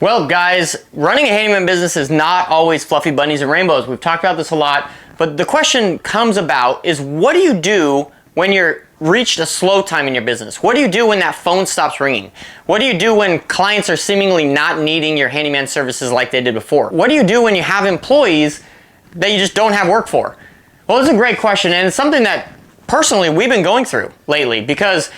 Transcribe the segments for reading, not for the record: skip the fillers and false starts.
Well, guys, running a handyman business is not always fluffy bunnies and rainbows. We've talked about this a lot, but the question comes about is, what do you do when you're reached a slow time in your business? What do you do when that phone stops ringing? What do you do when clients are seemingly not needing your handyman services like they did before? What do you do when you have employees that you just don't have work for? Well, it's a great question, and it's something that personally we've been going through lately because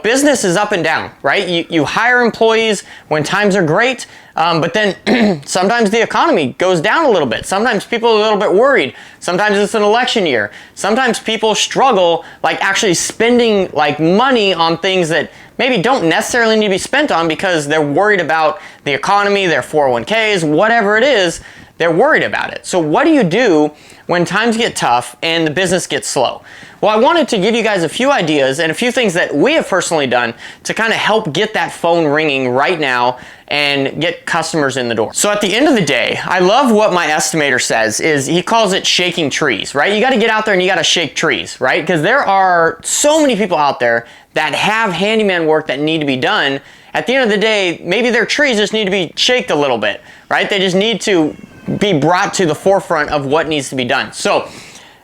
business is up and down, right? You hire employees when times are great, but then sometimes the economy goes down a little bit. Sometimes people are a little bit worried. Sometimes it's an election year. Sometimes people struggle like actually spending like money on things that maybe don't necessarily need to be spent on because they're worried about the economy, their 401ks, whatever it is, they're worried about it. So what do you do when times get tough and the business gets slow? Well, I wanted to give you guys a few ideas and a few things that we have personally done to kind of help get that phone ringing right now and get customers in the door. So at the end of the day, I love what my estimator says is he calls it shaking trees, right? You got to get out there and you got to shake trees, right? Because there are so many people out there that have handyman work that need to be done. At the end of the day, maybe their trees just need to be shaked a little bit, right? They just need to be brought to the forefront of what needs to be done. So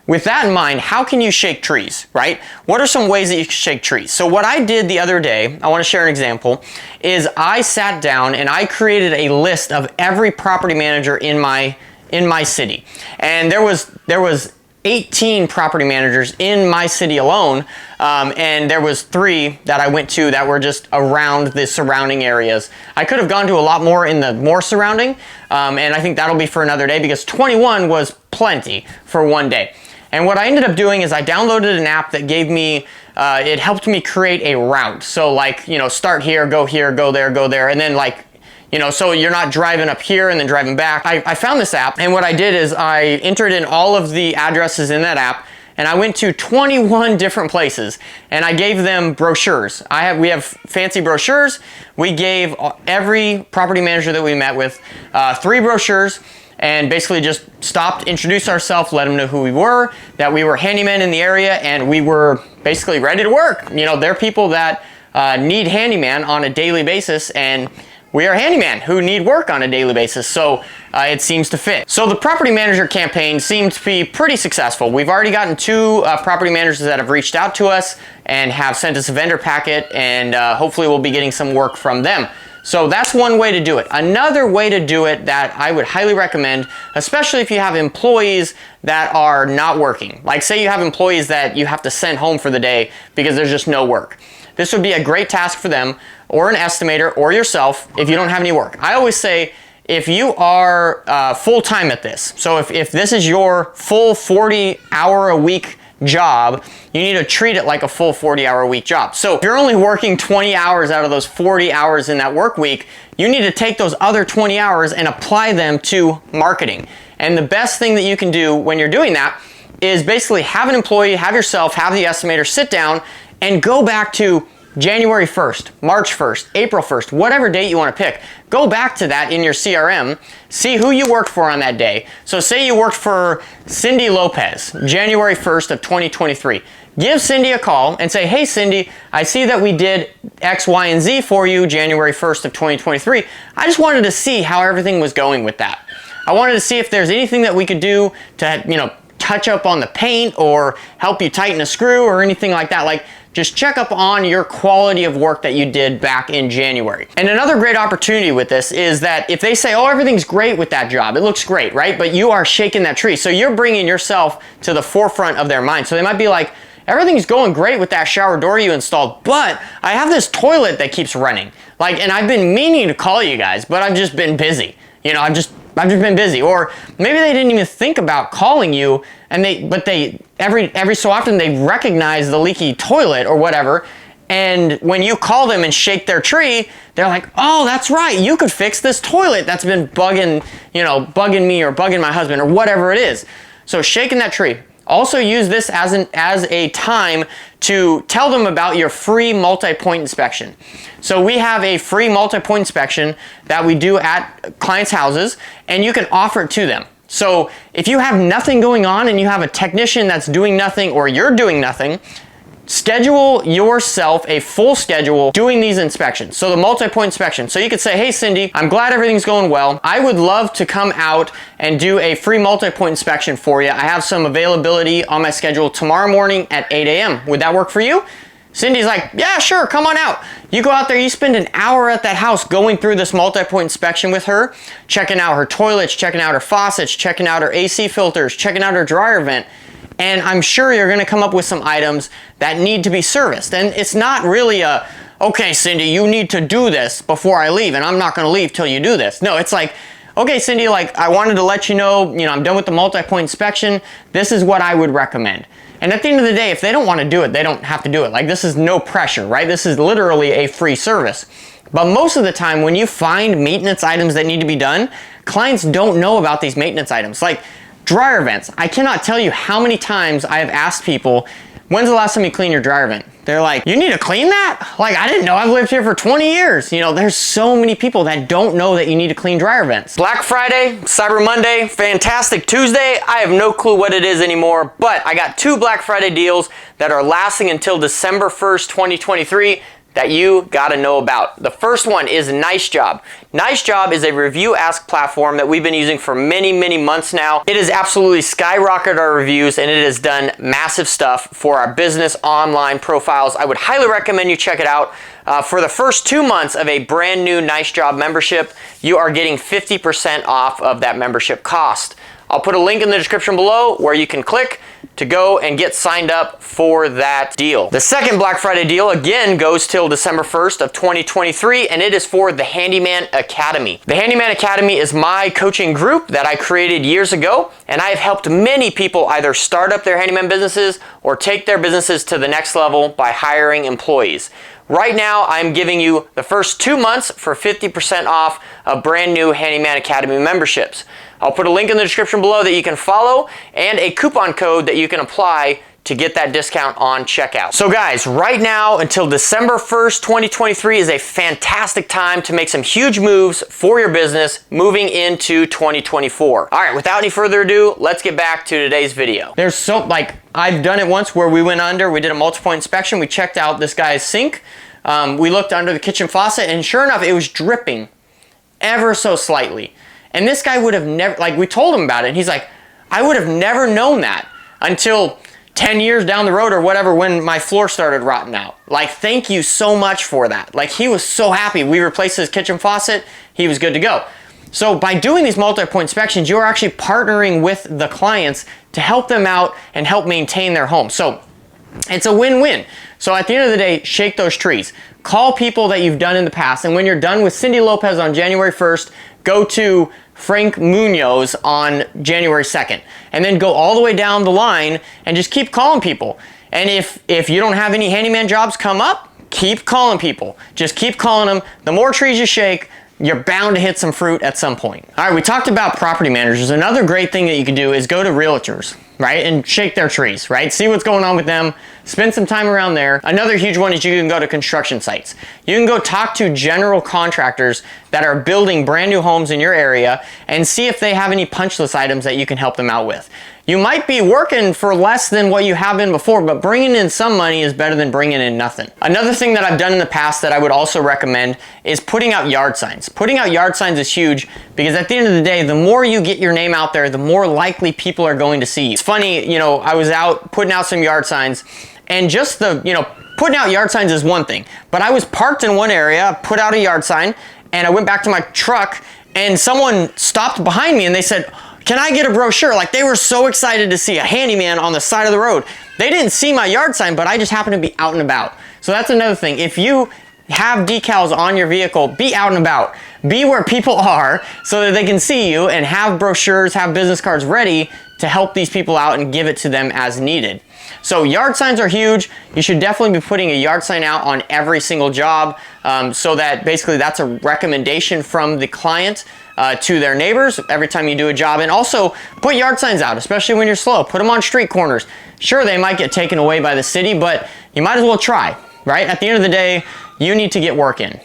with that in mind, how can you shake trees, right? What are some ways that you can shake trees? So what I did the other day, I want to share an example, is I sat down and I created a list of every property manager in my city. And there was 18 property managers in my city alone, and there was 3 that I went to that were just around the surrounding areas. I could have gone to a lot more in the more surrounding, and I think that'll be for another day because 21 was plenty for one day. And what I ended up doing is I downloaded an app that gave me, it helped me create a route. So like, start here, go there, and then like, so you're not driving up here and then driving back. I found this app, and what I did is I entered in all of the addresses in that app, and I went to 21 different places, and I gave them brochures. We have fancy brochures. We gave every property manager that we met with 3 brochures, and basically just stopped, introduced ourselves, let them know who we were, that we were handymen in the area, and we were basically ready to work. They're people that need handyman on a daily basis, and we are handyman who need work on a daily basis, so it seems to fit. So the property manager campaign seemed to be pretty successful. We've already gotten 2 property managers that have reached out to us and have sent us a vendor packet, and hopefully we'll be getting some work from them. So that's one way to do it. Another way to do it that I would highly recommend, especially if you have employees that are not working. Like say you have employees that you have to send home for the day because there's just no work. This would be a great task for them, or an estimator, or yourself if you don't have any work. I always say, if you are full-time at this, so if this is your full 40-hour-a-week job, you need to treat it like a full 40-hour-a-week job. So if you're only working 20 hours out of those 40 hours in that work week, you need to take those other 20 hours and apply them to marketing. And the best thing that you can do when you're doing that is basically have an employee, have yourself, have the estimator sit down and go back to January 1st, March 1st, April 1st, whatever date you want to pick. Go back to that in your CRM, see who you worked for on that day. So say you worked for Cindy Lopez, January 1st of 2023. Give Cindy a call and say, hey Cindy, I see that we did X, Y, and Z for you January 1st of 2023. I just wanted to see how everything was going with that. I wanted to see if there's anything that we could do to, touch up on the paint or help you tighten a screw or anything like that. Like, just check up on your quality of work that you did back in January. And another great opportunity with this is that if they say, oh, everything's great with that job, it looks great, right? But you are shaking that tree. So you're bringing yourself to the forefront of their mind. So they might be like, everything's going great with that shower door you installed, but I have this toilet that keeps running. And I've been meaning to call you guys, but I've just been busy. I've just been busy. Or maybe they didn't even think about calling you, and every so often they recognize the leaky toilet or whatever, and when you call them and shake their tree, they're like, oh, that's right, you could fix this toilet that's been bugging me or bugging my husband or whatever it is. So shaking that tree. Also use this as a time to tell them about your free multi-point inspection. So we have a free multi-point inspection that we do at clients' houses, and you can offer it to them. So if you have nothing going on and you have a technician that's doing nothing or you're doing nothing, schedule yourself a full schedule doing these inspections. So the multi-point inspection. So you could say, hey Cindy, I'm glad everything's going well. I would love to come out and do a free multi-point inspection for you. I have some availability on my schedule tomorrow morning at 8 a.m. Would that work for you? Cindy's like, yeah, sure, come on out. You go out there, you spend an hour at that house going through this multi-point inspection with her, checking out her toilets, checking out her faucets, checking out her AC filters, checking out her dryer vent. And I'm sure you're gonna come up with some items that need to be serviced. And it's not really a, okay, Cindy, you need to do this before I leave, and I'm not gonna leave till you do this. No, it's like, okay, Cindy, like I wanted to let you know, I'm done with the multi-point inspection. This is what I would recommend. And at the end of the day, if they don't want to do it, they don't have to do it. Like, this is no pressure, right? This is literally a free service. But most of the time, when you find maintenance items that need to be done, clients don't know about these maintenance items. Like dryer vents. I cannot tell you how many times I have asked people, when's the last time you cleaned your dryer vent? They're like, you need to clean that? Like, I didn't know. I've lived here for 20 years. There's so many people that don't know that you need to clean dryer vents. Black Friday, Cyber Monday, Fantastic Tuesday. I have no clue what it is anymore, but I got 2 Black Friday deals that are lasting until December 1st, 2023 that you gotta know about. The first one is Nice Job. Nice Job is a review ask platform that we've been using for many, many months now. It has absolutely skyrocketed our reviews, and it has done massive stuff for our business online profiles. I would highly recommend you check it out. For the first 2 months of a brand new Nice Job membership, you are getting 50% off of that membership cost. I'll put a link in the description below where you can click to go and get signed up for that deal. The second Black Friday deal again goes till December 1st of 2023, and it is for the Handyman Academy. The Handyman Academy is my coaching group that I created years ago, and I have helped many people either start up their handyman businesses or take their businesses to the next level by hiring employees. Right now, I'm giving you the first 2 months for 50% off of brand new Handyman Academy memberships. I'll put a link in the description below that you can follow and a coupon code that you can apply to get that discount on checkout. So guys, right now until December 1st, 2023 is a fantastic time to make some huge moves for your business moving into 2024. All right, without any further ado, let's get back to today's video. I've done it once where we went under, we did a multi-point inspection, we checked out this guy's sink, we looked under the kitchen faucet, and sure enough, it was dripping ever so slightly. And this guy would have never, we told him about it, and he's like, I would have never known that until 10 years down the road or whatever when my floor started rotting out. Thank you so much for that. He was so happy. We replaced his kitchen faucet, he was good to go. So by doing these multi-point inspections, you're actually partnering with the clients to help them out and help maintain their home. So it's a win-win. So at the end of the day, shake those trees. Call people that you've done in the past, and when you're done with Cindy Lopez on January 1st, go to Frank Munoz on January 2nd, and then go all the way down the line and just keep calling people. And if you don't have any handyman jobs come up, keep calling people. Just keep calling them. The more trees you shake, you're bound to hit some fruit at some point. All right, we talked about property managers. Another great thing that you can do is go to realtors, right? And shake their trees, right? See what's going on with them. Spend some time around there. Another huge one is you can go to construction sites. You can go talk to general contractors that are building brand new homes in your area and see if they have any punch list items that you can help them out with. You might be working for less than what you have been before, but bringing in some money is better than bringing in nothing. Another thing that I've done in the past that I would also recommend is putting out yard signs. Putting out yard signs is huge because at the end of the day, the more you get your name out there, the more likely people are going to see you. It's funny, I was out putting out some yard signs, and just putting out yard signs is one thing, but I was parked in one area, put out a yard sign, and I went back to my truck, and someone stopped behind me and they said, can I get a brochure? They were so excited to see a handyman on the side of the road. They didn't see my yard sign, but I just happened to be out and about. So that's another thing. If you have decals on your vehicle, be out and about. Be where people are so that they can see you, and have brochures, have business cards ready to help these people out and give it to them as needed. So yard signs are huge. You should definitely be putting a yard sign out on every single job so that basically that's a recommendation from the client to their neighbors every time you do a job. And also put yard signs out, especially when you're slow. Put them on street corners. Sure, they might get taken away by the city, but you might as well try, right? At the end of the day, you need to get work in.